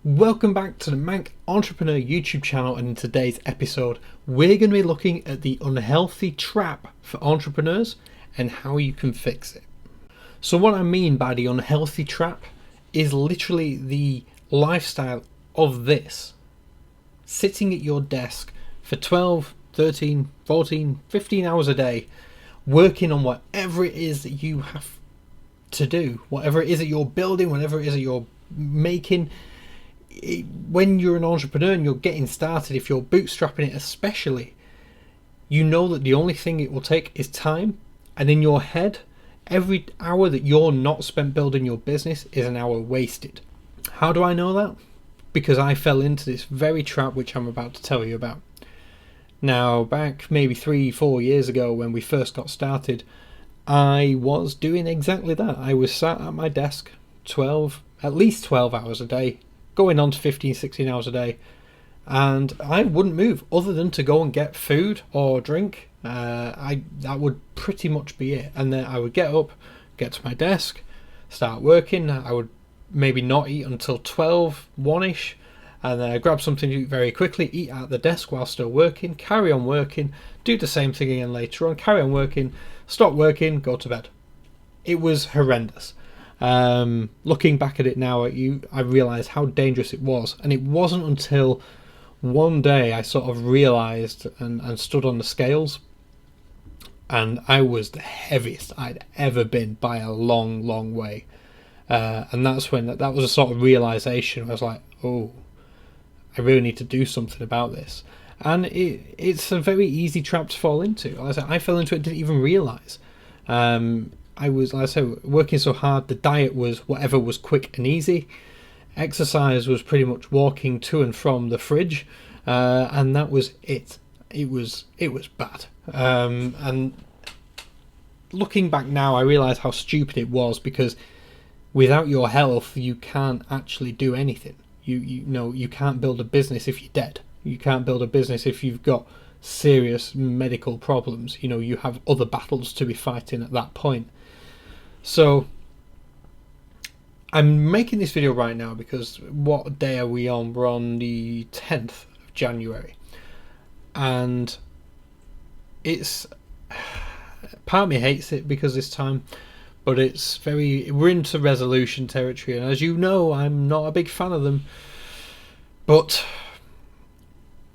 Welcome back to the Manc Entrepreneur YouTube channel, and in today's episode we're going to be looking at the unhealthy trap for entrepreneurs and how you can fix it. So what I mean by the unhealthy trap is literally the lifestyle of this: sitting at your desk for 12, 13, 14, 15 hours a day, working on whatever it is that you have to do, whatever it is that you're building, whatever it is that you're making. When you're an entrepreneur and you're getting started, if you're bootstrapping it especially, you know that the only thing it will take is time, and in your head every hour that you're not spent building your business is an hour wasted. How do I know that? Because I fell into this very trap which I'm about to tell you about. Now, back maybe 3-4 years ago when we first got started, I was doing exactly that. I was sat at my desk at least 12 hours a day, going on to 15-16 hours a day, and I wouldn't move other than to go and get food or drink. That would pretty much be it. And then I would get up, get to my desk, start working. I would maybe not eat until 12, 1ish, and then grab something to eat very quickly, eat at the desk while still working, carry on working, do the same thing again later on, carry on working, stop working, go to bed. It was horrendous. Looking back at it now, I realised how dangerous it was, and it wasn't until one day I sort of realised and stood on the scales, and I was the heaviest I'd ever been by a long way, and that's when that was a sort of realisation. I was like, oh, I really need to do something about this. And it's a very easy trap to fall into. Like I said, I fell into it, didn't even realise. I was, like I said, working so hard. The diet was whatever was quick and easy. Exercise was pretty much walking to and from the fridge, and that was it. It was bad. And looking back now, I realise how stupid it was, because without your health, you can't actually do anything. You can't build a business if you're dead. You can't build a business if you've got serious medical problems. You have other battles to be fighting at that point. So I'm making this video right now because what day are we on? We're on the 10th of January, and it's, part of me hates it because this time, but we're into resolution territory, and as you know, I'm not a big fan of them. But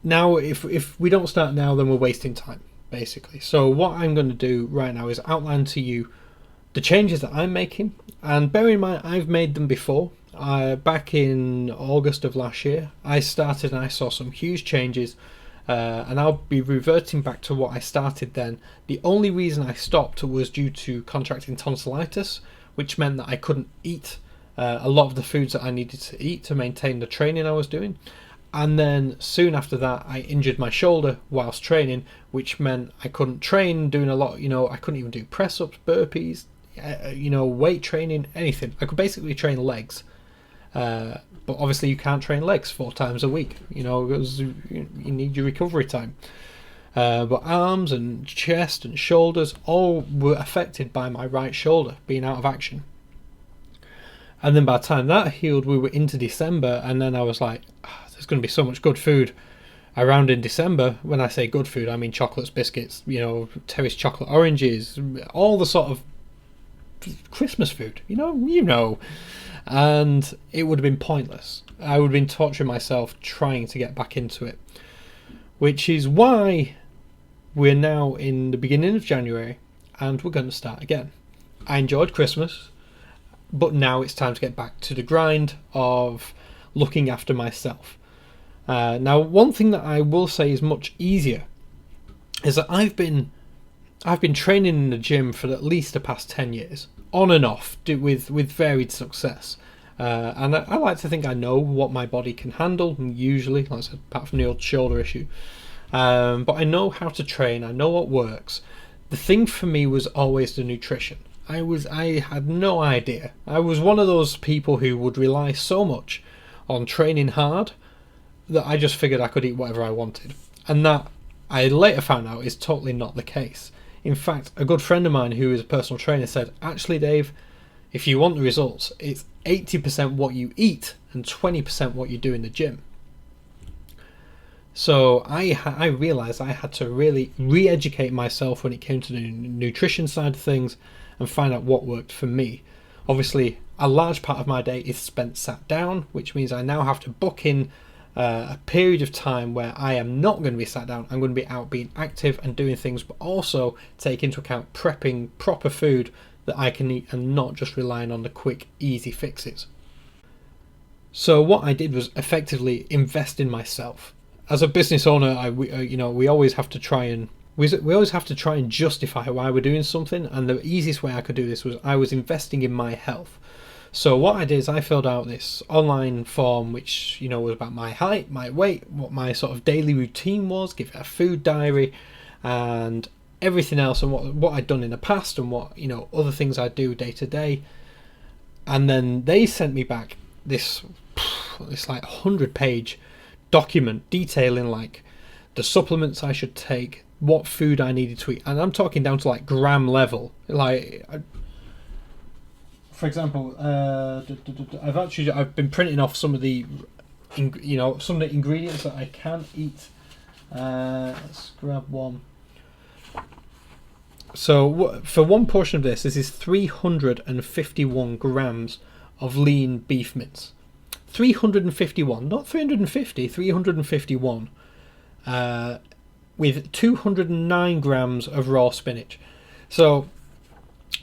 now, if we don't start now, then we're wasting time, basically. So what I'm going to do right now is outline to you the changes that I'm making, and bear in mind I've made them before. Back in August of last year, I started and I saw some huge changes, and I'll be reverting back to what I started then. The only reason I stopped was due to contracting tonsillitis, which meant that I couldn't eat a lot of the foods that I needed to eat to maintain the training I was doing. And then soon after that, I injured my shoulder whilst training, which meant I couldn't train doing a lot. I couldn't even do press-ups, burpees, weight training, anything. I could basically train legs, but obviously you can't train legs 4 times a week, because you need your recovery time. But arms and chest and shoulders all were affected by my right shoulder being out of action. And then by the time that healed, we were into December, and then I was like, there's going to be so much good food around in December. When I say good food, I mean chocolates, biscuits, Terry's chocolate oranges, all the sort of Christmas food, and it would have been pointless. I would have been torturing myself trying to get back into it, which is why we're now in the beginning of January and we're going to start again. I enjoyed Christmas, but now it's time to get back to the grind of looking after myself. Now, one thing that I will say is much easier is that I've been training in the gym for at least the past 10 years, on and off, with varied success. And I like to think I know what my body can handle, usually, like I said, apart from the old shoulder issue. But I know how to train, I know what works. The thing for me was always the nutrition. I had no idea. I was one of those people who would rely so much on training hard that I just figured I could eat whatever I wanted. And that, I later found out, is totally not the case. In fact, a good friend of mine who is a personal trainer said, actually, Dave, if you want the results, it's 80% what you eat and 20% what you do in the gym. So I realized I had to really re-educate myself when it came to the nutrition side of things and find out what worked for me. Obviously, a large part of my day is spent sat down, which means I now have to book in a period of time where I am not going to be sat down. I'm going to be out being active and doing things, but also take into account prepping proper food that I can eat and not just relying on the quick, easy fixes. So what I did was effectively invest in myself. As a business owner, we always have to try and justify why we're doing something, and the easiest way I could do this was I was investing in my health. So what I did is I filled out this online form which was about my height, my weight, what my sort of daily routine was, give it a food diary and everything else, and what I'd done in the past and what other things I do day to day. And then they sent me back this like 100-page document detailing like the supplements I should take, what food I needed to eat, and I'm talking down to like gram level. Like, for example, I've been printing off some of the ingredients that I can eat. Let's grab one. So for one portion of this is 351 grams of lean beef mince. 351, not 350, 351, with 209 grams of raw spinach. So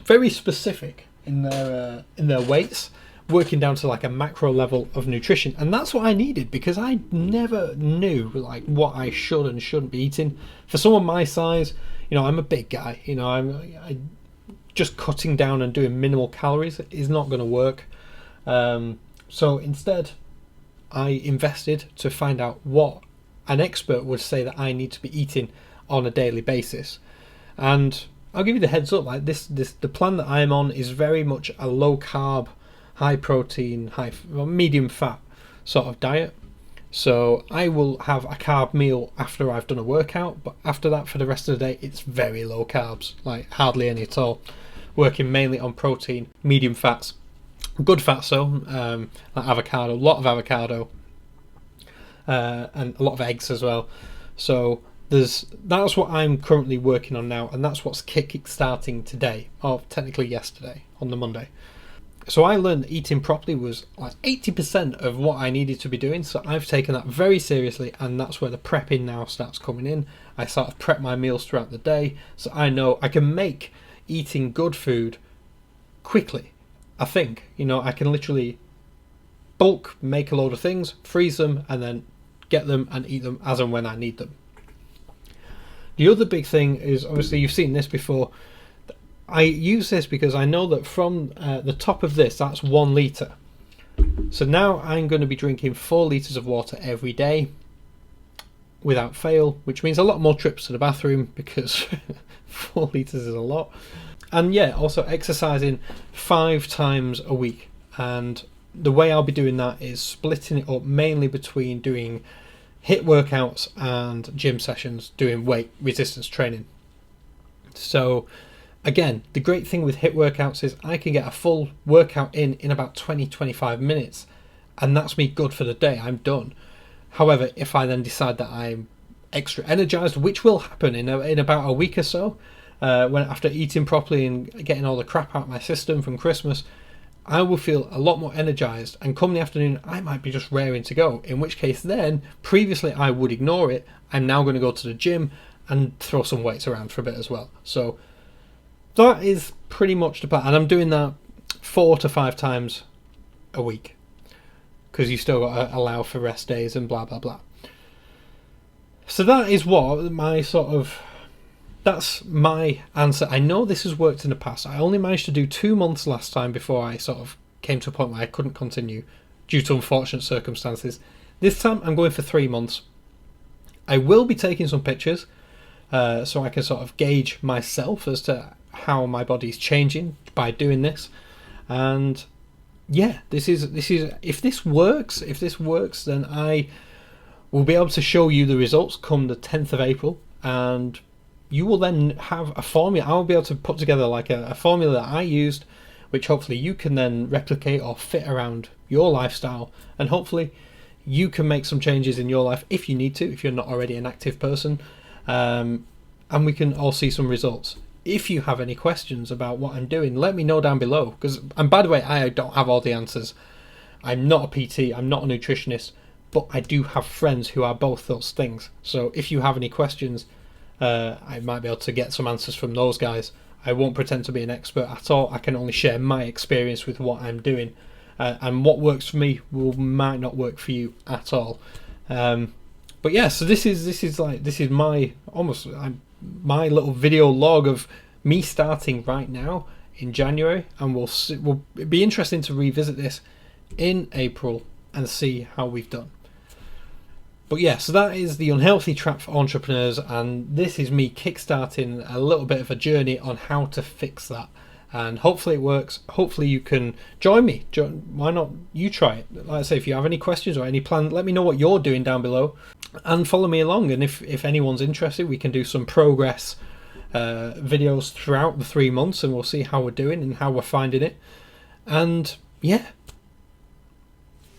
very specific in their weights, working down to like a macro level of nutrition, and that's what I needed because I never knew like what I should and shouldn't be eating. For someone my size, I'm a big guy. I just cutting down and doing minimal calories is not going to work. So instead, I invested to find out what an expert would say that I need to be eating on a daily basis. And I'll give you the heads up, like the plan that I'm on is very much a low carb, high protein, medium fat sort of diet. So I will have a carb meal after I've done a workout, but after that, for the rest of the day, it's very low carbs, like hardly any at all. Working mainly on protein, medium fats, good fats though, like avocado, a lot of avocado, and a lot of eggs as well. So that's what I'm currently working on now, and that's what's kick-starting today, or technically yesterday, on the Monday. So I learned that eating properly was like 80% of what I needed to be doing, so I've taken that very seriously, and that's where the prepping now starts coming in. I sort of prep my meals throughout the day, so I know I can make eating good food quickly. I think, I can literally bulk make a load of things, freeze them, and then get them and eat them as and when I need them. The other big thing is, obviously you've seen this before, I use this because I know that from the top of this, that's 1 litre. So now I'm going to be drinking 4 litres of water every day without fail, which means a lot more trips to the bathroom because 4 litres is a lot. And yeah, also exercising 5 times a week. And the way I'll be doing that is splitting it up mainly between doing HIIT workouts and gym sessions, doing weight resistance training. So again, the great thing with HIIT workouts is I can get a full workout in about 20-25 minutes, and that's me good for the day. I'm done. However, if I then decide that I'm extra energized, which will happen in about a week or so, when after eating properly and getting all the crap out of my system from Christmas, I will feel a lot more energized, and come the afternoon I might be just raring to go, in which case then previously I would ignore it. I'm now going to go to the gym and throw some weights around for a bit as well. So that is pretty much the plan, and I'm doing that 4 to 5 times a week because you still got to allow for rest days and blah blah blah. So that is what that's my answer. I know this has worked in the past. I only managed to do 2 months last time before I sort of came to a point where I couldn't continue due to unfortunate circumstances. This time I'm going for 3 months. I will be taking some pictures so I can sort of gauge myself as to how my body's changing by doing this. And yeah, this is if this works, then I will be able to show you the results come the 10th of April, and you will then have a formula. I will be able to put together like a formula that I used, which hopefully you can then replicate or fit around your lifestyle, and hopefully you can make some changes in your life if you need to, if you're not already an active person, and we can all see some results. If you have any questions about what I'm doing, let me know down below, and by the way, I don't have all the answers. I'm not a PT, I'm not a nutritionist, but I do have friends who are both those things. So if you have any questions, I might be able to get some answers from those guys. I won't pretend to be an expert at all. I can only share my experience with what I'm doing, and what works for me might not work for you at all. But yeah, so this is my my little video log of me starting right now in January, and we'll be interesting to revisit this in April and see how we've done. But yeah, so that is the unhealthy trap for entrepreneurs, and this is me kickstarting a little bit of a journey on how to fix that. And hopefully it works. Hopefully you can join me. Why not you try it? Like I say, if you have any questions or any plans, let me know what you're doing down below and follow me along. And if anyone's interested, we can do some progress videos throughout the 3 months, and we'll see how we're doing and how we're finding it. And yeah,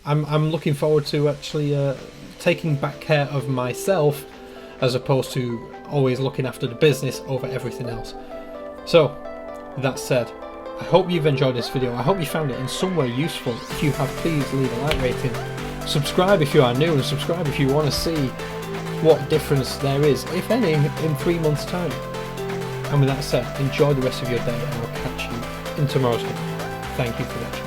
I'm looking forward to actually taking back care of myself, as opposed to always looking after the business over everything else. So that said, I hope you've enjoyed this video. I hope you found it in some way useful. If you have, please leave a like rating. Subscribe if you are new, and subscribe if you want to see what difference there is, if any, in 3 months' time. And with that said, enjoy the rest of your day, and I'll catch you in tomorrow's video. Thank you for watching.